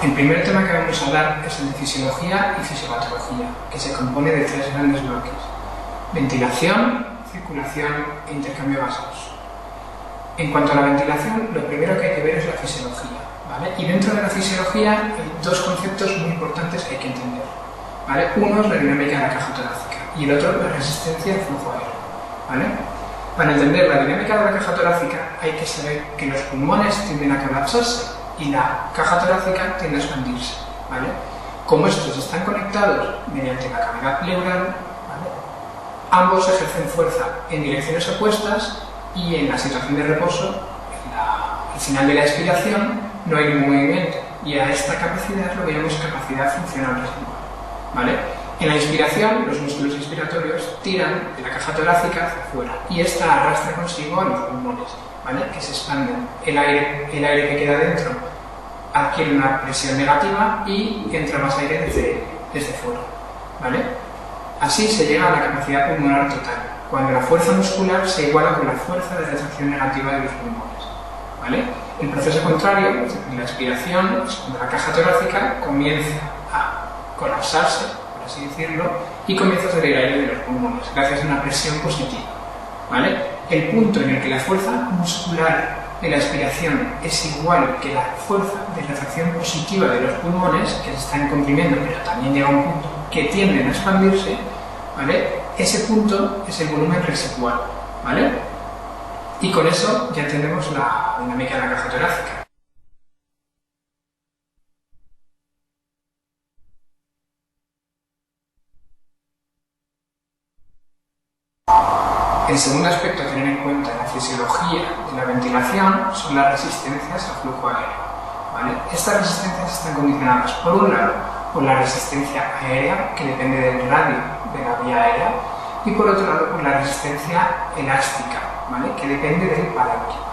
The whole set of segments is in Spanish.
El primer tema que vamos a hablar es el de fisiología y fisiopatología, que se compone de tres grandes bloques: ventilación, circulación e intercambio gaseoso. En cuanto a la ventilación, lo primero que hay que ver es la fisiología, ¿vale? Y dentro de la fisiología hay dos conceptos muy importantes que hay que entender, ¿vale? Uno es la dinámica de la caja torácica y el otro la resistencia al flujo aéreo, ¿vale? Para entender la dinámica de la caja torácica hay que saber que los pulmones tienden a colapsarse y la caja torácica tiende a expandirse, ¿vale? Como estos están conectados mediante la cavidad pleural, ¿vale?, ambos ejercen fuerza en direcciones opuestas y en la situación de reposo, al final de la expiración, no hay ningún movimiento y a esta capacidad lo llamamos capacidad funcional residual, ¿vale? En la inspiración, los músculos inspiratorios tiran de la caja torácica hacia afuera y esta arrastra consigo a los pulmones, ¿vale?, que se expanden. El aire que queda dentro adquiere una presión negativa y entra más aire desde fuera, ¿vale? Así se llega a la capacidad pulmonar total, cuando la fuerza muscular se iguala con la fuerza de retracción negativa de los pulmones, ¿vale? El proceso contrario, en la expiración, es cuando la caja torácica comienza a colapsarse, por así decirlo, y comienza a salir aire de los pulmones, gracias a una presión positiva, ¿vale? El punto en el que la fuerza muscular de la expiración es igual que la fuerza de retracción positiva de los pulmones, que se están comprimiendo, pero también llega un punto que tienden a expandirse, ¿vale? Ese punto es el volumen residual, ¿vale? Y con eso ya tenemos la dinámica de la caja torácica. El segundo aspecto a tener en cuenta en la fisiología de la ventilación son las resistencias al flujo aéreo, ¿vale? Estas resistencias están condicionadas, por un lado, por la resistencia aérea, que depende del radio de la vía aérea, y por otro lado, por la resistencia elástica, ¿vale?, que depende del parénquima.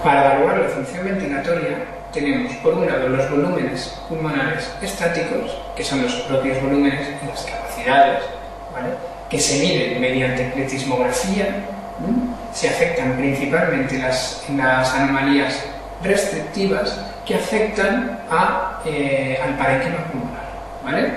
Para evaluar la función ventilatoria tenemos, por un lado, los volúmenes pulmonares estáticos, que son los propios volúmenes y las capacidades, ¿vale?, que se miden mediante pletismografía. Se afectan principalmente en las anomalías restrictivas que afectan al parénquima pulmonar, ¿vale?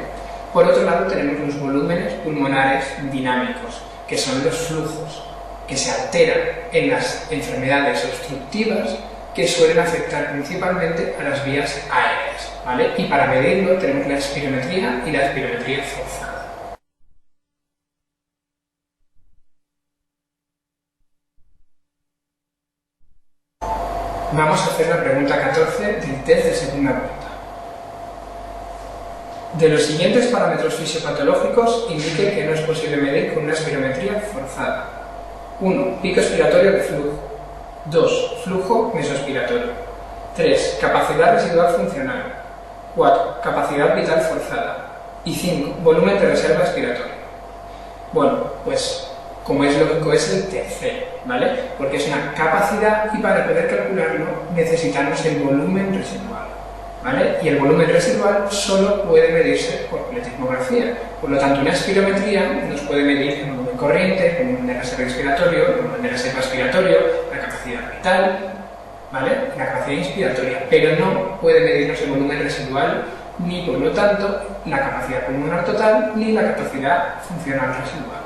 Por otro lado tenemos los volúmenes pulmonares dinámicos, que son los flujos, que se alteran en las enfermedades obstructivas que suelen afectar principalmente a las vías aéreas, ¿vale? Y para medirlo tenemos la espirometría y la espirometría forzada. Vamos a hacer la pregunta 14 del test de segunda vuelta. De los siguientes parámetros fisiopatológicos, indique que no es posible medir con una espirometría forzada. 1. Pico expiratorio de flujo. 2. Flujo mesoaspiratorio. 3. Capacidad residual funcional. 4. Capacidad vital forzada. Y 5. Volumen de reserva expiratoria. Bueno, pues como es lógico, es el tercero, ¿vale? Porque es una capacidad y para poder calcularlo necesitamos el volumen residual, ¿vale? Y el volumen residual solo puede medirse por pletismografía. Por lo tanto, una espirometría nos puede medir el volumen corriente, el volumen de reserva expiratorio, el volumen de reserva expiratorio, la capacidad vital, ¿vale?, la capacidad inspiratoria, pero no puede medirnos el volumen residual, ni por lo tanto la capacidad pulmonar total, ni la capacidad funcional residual.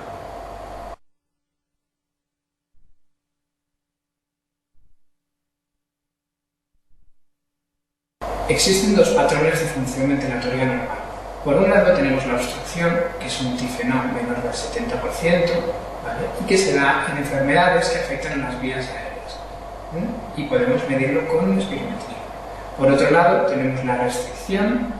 Existen dos patrones de función ventilatoria normal. Por un lado tenemos la obstrucción, que es un tifenol menor del 70%, ¿vale?, y que se da en enfermedades que afectan a las vías aéreas, y podemos medirlo con espirometría. Por otro lado tenemos la restricción,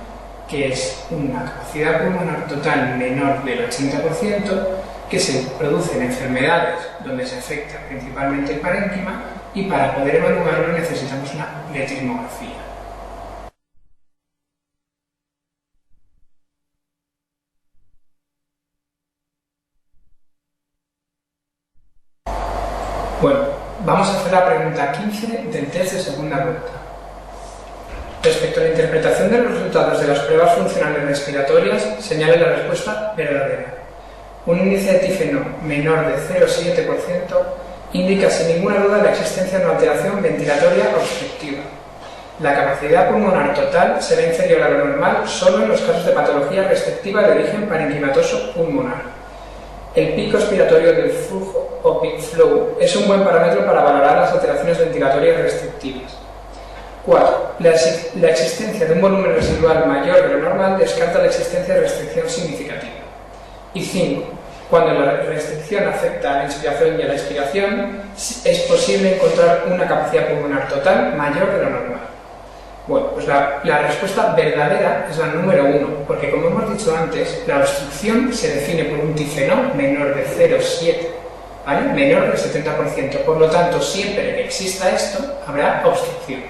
que es una capacidad pulmonar total menor del 80%, que se produce en enfermedades donde se afecta principalmente el parénquima, y para poder evaluarlo necesitamos una pletismografía. Bueno, vamos a hacer la pregunta 15 del test de segunda vuelta. Respecto a la interpretación de los resultados de las pruebas funcionales respiratorias, señale la respuesta verdadera. Un índice de tifeno menor de 0,7% indica sin ninguna duda la existencia de una alteración ventilatoria obstructiva. La capacidad pulmonar total será inferior a lo normal solo en los casos de patología restrictiva de origen parenquimatoso pulmonar. El pico expiratorio del flujo o peak flow es un buen parámetro para valorar las alteraciones ventilatorias restrictivas. 4. La existencia de un volumen residual mayor de lo normal descarta la existencia de restricción significativa. Y 5. Cuando la restricción afecta a la inspiración y a la expiración, es posible encontrar una capacidad pulmonar total mayor de lo normal. Bueno, pues la respuesta verdadera es la número 1, porque como hemos dicho antes, la obstrucción se define por un tifeno menor de 0,7, ¿vale? Menor del 70%. Por lo tanto, siempre que exista esto, habrá obstrucción.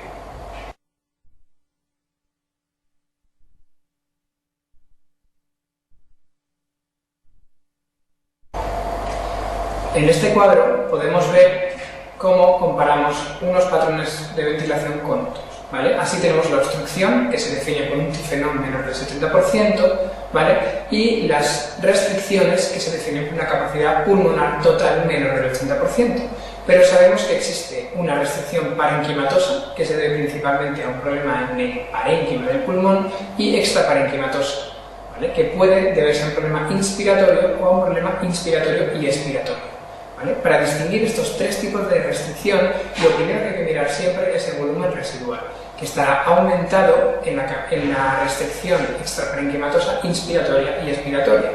En este cuadro podemos ver cómo comparamos unos patrones de ventilación con otros, ¿vale? Así tenemos la obstrucción, que se define por un tifenón menor del 70%, ¿vale? Y las restricciones, que se definen por una capacidad pulmonar total menor del 80%. Pero sabemos que existe una restricción parenquimatosa, que se debe principalmente a un problema en el parénquima del pulmón, y extraparenquimatosa, ¿vale? Que puede deberse a un problema inspiratorio o a un problema inspiratorio y expiratorio. ¿Vale? Para distinguir estos tres tipos de restricción, lo primero que hay que mirar siempre es el volumen residual, que estará aumentado en la restricción extraparenquimatosa inspiratoria y expiratoria,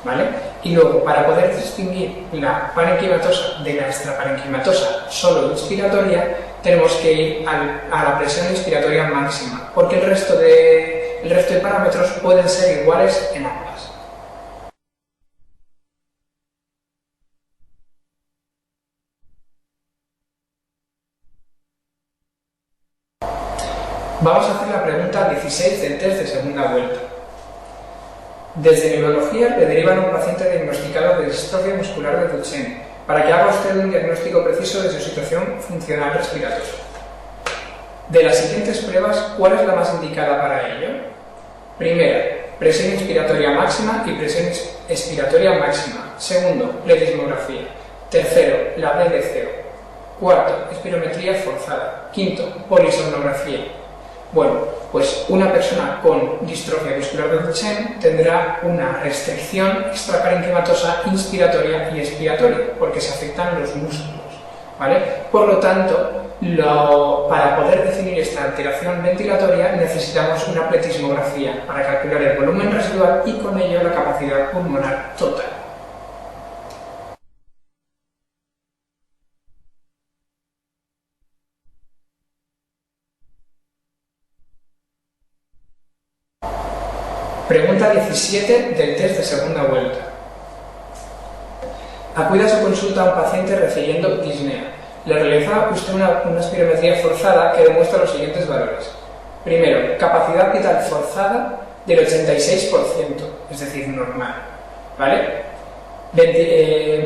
¿vale? Y luego, para poder distinguir la parenquimatosa de la extraparenquimatosa solo inspiratoria, tenemos que ir a la presión inspiratoria máxima, porque el resto de parámetros pueden ser iguales en ambas. Vamos a hacer la pregunta 16 del test de segunda vuelta. Desde neurología le derivan a un paciente diagnosticado de distrofia muscular de Duchenne para que haga usted un diagnóstico preciso de su situación funcional respiratoria. De las siguientes pruebas, ¿cuál es la más indicada para ello? Primera, presión inspiratoria máxima y presión expiratoria máxima. Segundo, pletismografía. Tercero, la BDCO. Cuarto, espirometría forzada. Quinto, polisomnografía. Bueno, pues una persona con distrofia muscular de Duchenne tendrá una restricción extraparenquimatosa inspiratoria y expiratoria, porque se afectan los músculos, ¿vale? Por lo tanto, para poder definir esta alteración ventilatoria necesitamos una pletismografía para calcular el volumen residual y con ello la capacidad pulmonar total. Pregunta 17 del test de segunda vuelta. Acude a su consulta a un paciente refiriendo disnea. Le realiza usted una espirometría forzada que demuestra los siguientes valores. Primero, capacidad vital forzada del 86%, es decir, normal, ¿vale?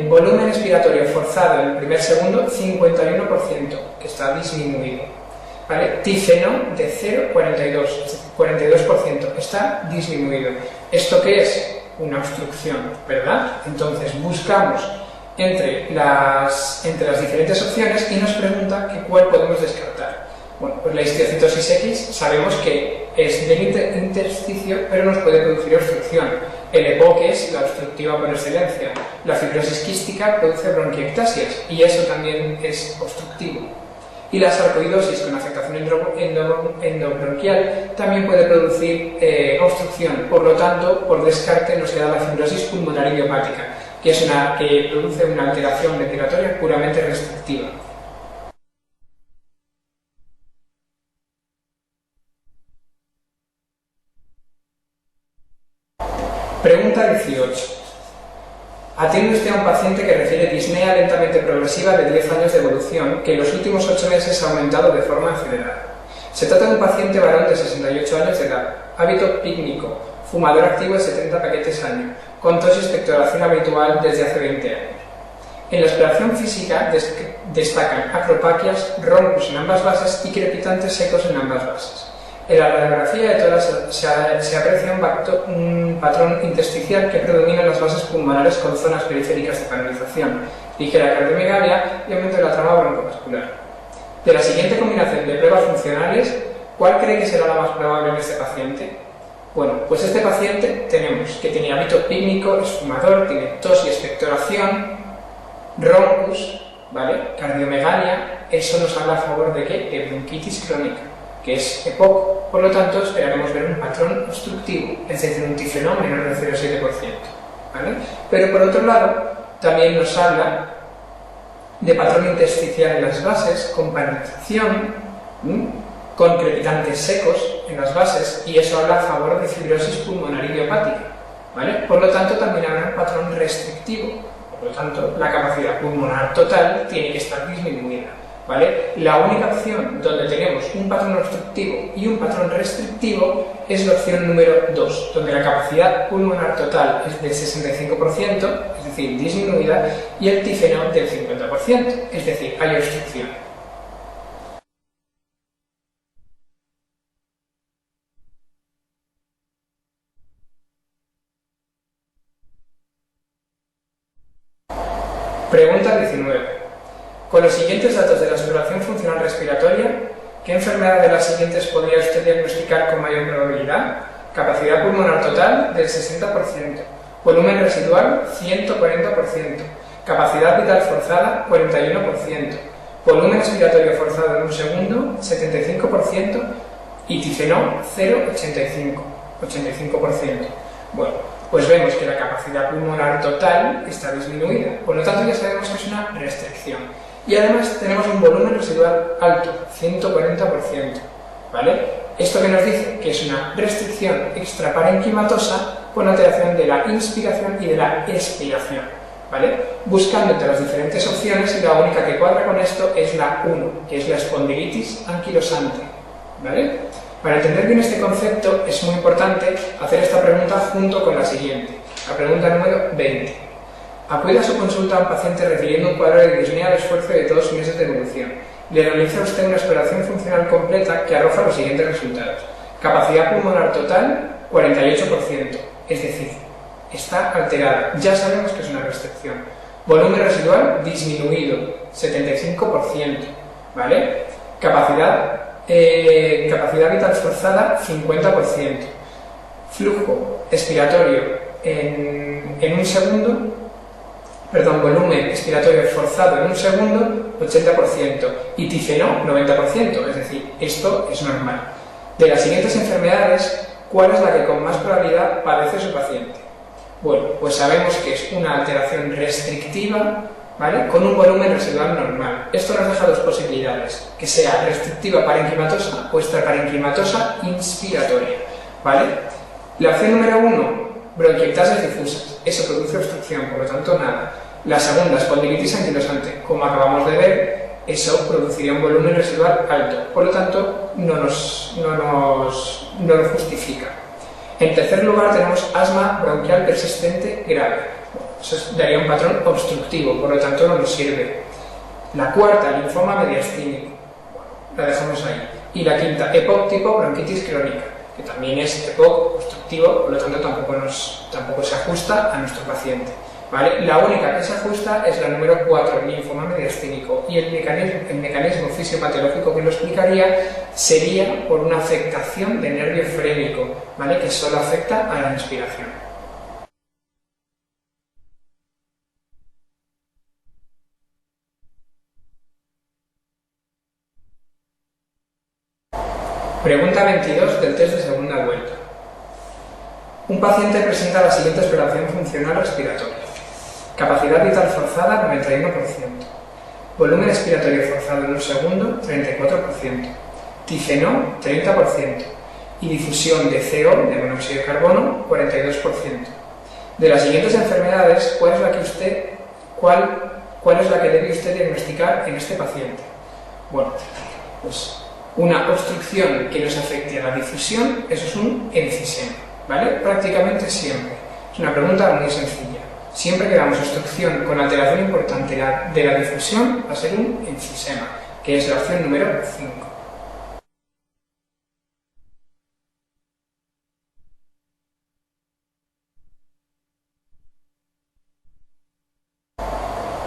Volumen expiratorio forzado en el primer segundo, 51%, que está disminuido. ¿Vale? Tifeno de 0,42, es decir, 42%, está disminuido. ¿Esto qué es? Una obstrucción, ¿verdad? Entonces buscamos entre las diferentes opciones y nos pregunta que cuál podemos descartar. Bueno, pues la histiocytosis X sabemos que es del intersticio, pero nos puede producir obstrucción. El EPOC es la obstructiva por excelencia. La fibrosis quística produce bronquiectasias y eso también es obstructivo. Y la sarcoidosis con afectación endobronquial también puede producir obstrucción. Por lo tanto, por descarte nos queda la fibrosis pulmonar idiopática, que produce una alteración ventilatoria puramente restrictiva. Pregunta 18. Atiende usted a un paciente que refiere disnea lentamente progresiva de 10 años de evolución que en los últimos 8 meses ha aumentado de forma acelerada. Se trata de un paciente varón de 68 años de edad, hábito pícnico, fumador activo de 70 paquetes al año, con tos y expectoración habitual desde hace 20 años. En la exploración física destacan acropaquias, roncos en ambas bases y crepitantes secos en ambas bases. En la radiografía de todas se aprecia un patrón intersticial que predomina en las bases pulmonares con zonas periféricas de canalización, ligera cardiomegalia y aumento de la trama broncovascular. De la siguiente combinación de pruebas funcionales, ¿cuál cree que será la más probable en este paciente? Bueno, pues este paciente tenemos que tiene hábito pícnico, es fumador, tiene tos y expectoración, roncus, ¿vale? Cardiomegalia. Eso nos habla a favor de ¿qué? De bronquitis crónica, que es EPOC. Por lo tanto, esperaremos ver un patrón obstructivo, es decir, un tifenol menor del 0,7%, ¿vale? Pero por otro lado, también nos habla de patrón intersticial en las bases, con paralización, con crepitantes secos en las bases, y eso habla a favor de fibrosis pulmonar idiopática, ¿vale? Por lo tanto, también habrá un patrón restrictivo, por lo tanto, la capacidad pulmonar total tiene que estar disminuida, ¿vale? La única opción donde tenemos un patrón obstructivo y un patrón restrictivo es la opción número 2, donde la capacidad pulmonar total es del 65%, es decir, disminuida, y el tifenol del 50%, es decir, hay obstrucción. Pregunta 19. Con los siguientes datos de la exploración funcional respiratoria, ¿qué enfermedad de las siguientes podría usted diagnosticar con mayor probabilidad? Capacidad pulmonar total del 60%, volumen residual 140%, capacidad vital forzada 41%, volumen expiratorio forzado en un segundo 75% y tifenol 0,85%. Bueno, pues vemos que la capacidad pulmonar total está disminuida, por lo tanto ya sabemos que es una restricción. Y además tenemos un volumen residual alto, 140%, ¿vale? Esto que nos dice que es una restricción extraparenquimatosa con alteración de la inspiración y de la expiración, ¿vale? Buscando entre las diferentes opciones, la única que cuadra con esto es la 1, que es la espondilitis anquilosante, ¿vale? Para entender bien este concepto es muy importante hacer esta pregunta junto con la siguiente, la pregunta número 20. Acude a su consulta a un paciente refiriendo un cuadro de disnea de esfuerzo de 2 meses de evolución. Le realiza usted una exploración funcional completa que arroja los siguientes resultados. Capacidad pulmonar total, 48%, es decir, está alterada. Ya sabemos que es una restricción. Volumen residual disminuido, 75%, ¿vale? Capacidad vital forzada, 50%. Flujo expiratorio en un segundo, volumen expiratorio forzado en un segundo, 80%. Y tifenol, 90%. Es decir, esto es normal. De las siguientes enfermedades, ¿cuál es la que con más probabilidad padece su paciente? Bueno, pues sabemos que es una alteración restrictiva, ¿vale? Con un volumen residual normal. Esto nos deja dos posibilidades, que sea restrictiva parenquimatosa o extraparenquimatosa inspiratoria, ¿vale? La opción número 1, bronquiectasias difusas. Eso produce obstrucción, por lo tanto nada. La segunda, espondilitis anquilosante. Como acabamos de ver, eso produciría un volumen residual alto, por lo tanto no lo justifica. En tercer lugar tenemos asma bronquial persistente grave. Eso daría un patrón obstructivo, por lo tanto no nos sirve. La cuarta, linfoma mediastínico, la dejamos ahí. Y la quinta, EPOC tipo bronquitis crónica, que también es EPOC obstructivo, por lo tanto tampoco se ajusta a nuestro paciente, ¿vale? La única que se ajusta es la número 4, linfoma mediastínico, y el mecanismo fisiopatológico que lo explicaría sería por una afectación de nervio frénico, ¿vale? Que solo afecta a la inspiración. Pregunta 22 del test de segunda vuelta. Un paciente presenta la siguiente exploración funcional respiratoria. Capacidad vital forzada, 91%. Volumen expiratorio forzado en un segundo, 34%. Tifenol, 30%. Y difusión de CO, de monóxido de carbono, 42%. De las siguientes enfermedades, ¿cuál es la que debe usted diagnosticar en este paciente? Bueno, pues una obstrucción que nos afecte a la difusión, eso es un enfisema, ¿vale? Prácticamente siempre. Es una pregunta muy sencilla. Siempre que damos obstrucción con alteración importante de la difusión, va a ser un enfisema, que es la opción número 5.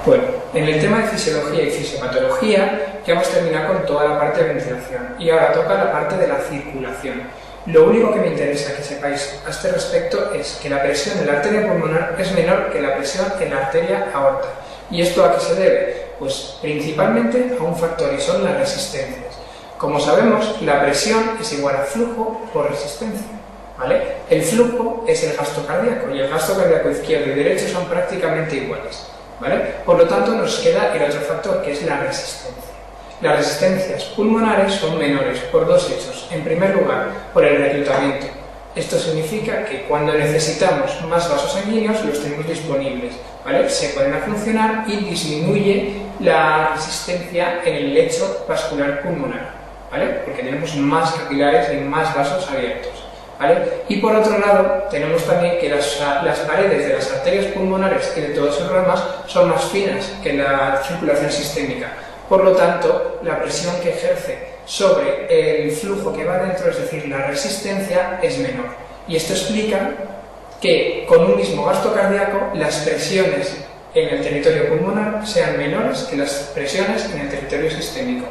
Bueno, en el tema de fisiología y fisiopatología ya hemos terminado con toda la parte de ventilación y ahora toca la parte de la circulación. Lo único que me interesa que sepáis a este respecto es que la presión en la arteria pulmonar es menor que la presión en la arteria aorta. ¿Y esto a qué se debe? Pues principalmente a un factor y son las resistencias. Como sabemos, la presión es igual a flujo por resistencia, ¿vale? El flujo es el gasto cardíaco y el gasto cardíaco izquierdo y derecho son prácticamente iguales, ¿vale? Por lo tanto, nos queda el otro factor que es la resistencia. Las resistencias pulmonares son menores por dos hechos. En primer lugar, por el reclutamiento. Esto significa que cuando necesitamos más vasos sanguíneos los tenemos disponibles, ¿vale? Se ponen a funcionar y disminuye la resistencia en el lecho vascular pulmonar, ¿vale? Porque tenemos más capilares y más vasos abiertos, ¿vale? Y por otro lado, tenemos también que las paredes de las arterias pulmonares y de todas sus ramas son más finas que la circulación sistémica. Por lo tanto, la presión que ejerce sobre el flujo que va dentro, es decir, la resistencia, es menor. Y esto explica que con un mismo gasto cardíaco las presiones en el territorio pulmonar sean menores que las presiones en el territorio sistémico.